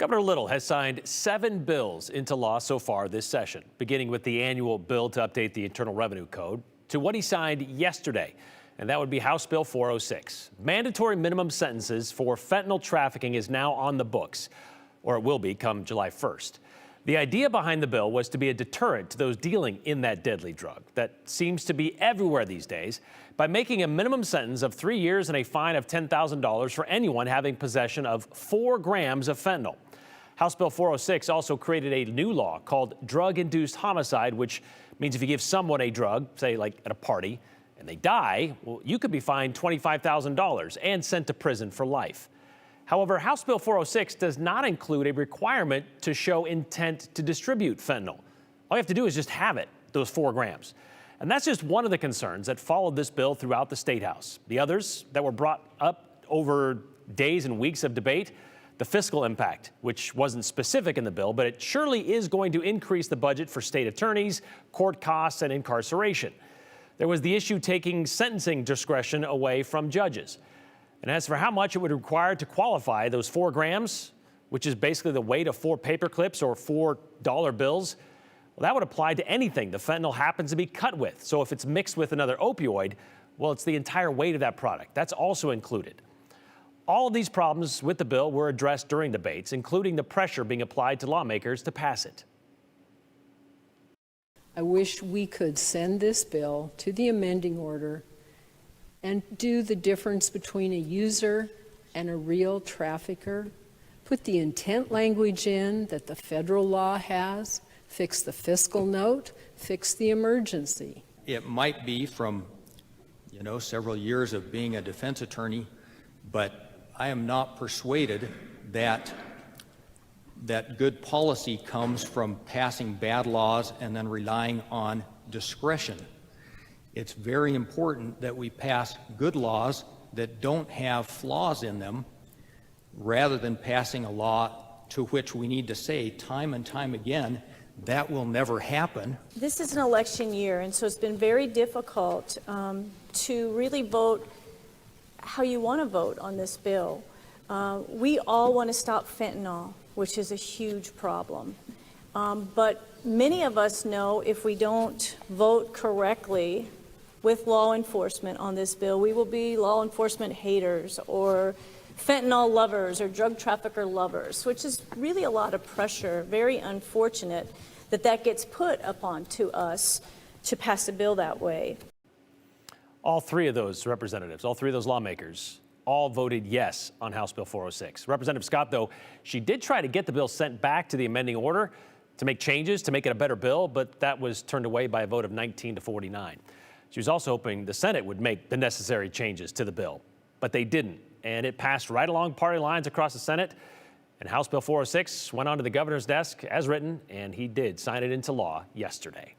Governor Little has signed 7 bills into law so far this session, beginning with the annual bill to update the Internal Revenue Code to what he signed yesterday, and that would be House Bill 406. Mandatory minimum sentences for fentanyl trafficking is now on the books, or it will be come July 1st. The idea behind the bill was to be a deterrent to those dealing in that deadly drug that seems to be everywhere these days by making a minimum sentence of 3 years and a fine of $10,000 for anyone having possession of 4 grams of fentanyl. House Bill 406 also created a new law called drug-induced homicide, which means if you give someone a drug, say like at a party, and they die, well, you could be fined $25,000 and sent to prison for life. However, House Bill 406 does not include a requirement to show intent to distribute fentanyl. All you have to do is just have it, those 4 grams. And that's just one of the concerns that followed this bill throughout the State House. The others that were brought up over days and weeks of debate, the fiscal impact, which wasn't specific in the bill, but it surely is going to increase the budget for state attorneys, court costs, and incarceration. There was the issue taking sentencing discretion away from judges. And as for how much it would require to qualify those 4 grams, which is basically the weight of 4 paper clips or $4 bills, well, that would apply to anything the fentanyl happens to be cut with. So if it's mixed with another opioid, well, it's the entire weight of that product. That's also included. All of these problems with the bill were addressed during debates, including the pressure being applied to lawmakers to pass it. I wish we could send this bill to the amending order and do the difference between a user and a real trafficker, put the intent language in that the federal law has, fix the fiscal note, fix the emergency. It might be from, several years of being a defense attorney, but I am not persuaded that good policy comes from passing bad laws and then relying on discretion. It's very important that we pass good laws that don't have flaws in them, rather than passing a law to which we need to say time and time again, that will never happen. This is an election year, and so it's been very difficult to really vote how you want to vote on this bill. We all want to stop fentanyl, which is a huge problem. But many of us know if we don't vote correctly with law enforcement on this bill, we will be law enforcement haters or fentanyl lovers or drug trafficker lovers, which is really a lot of pressure. Very unfortunate that gets put upon to us to pass a bill that way. All 3 of those representatives, all 3 of those lawmakers, all voted yes on House Bill 406. Representative Scott, though, she did try to get the bill sent back to the amending order to make changes, to make it a better bill, but that was turned away by a vote of 19 to 49. She was also hoping the Senate would make the necessary changes to the bill, but they didn't, and it passed right along party lines across the Senate, and House Bill 406 went onto the governor's desk as written, and he did sign it into law yesterday.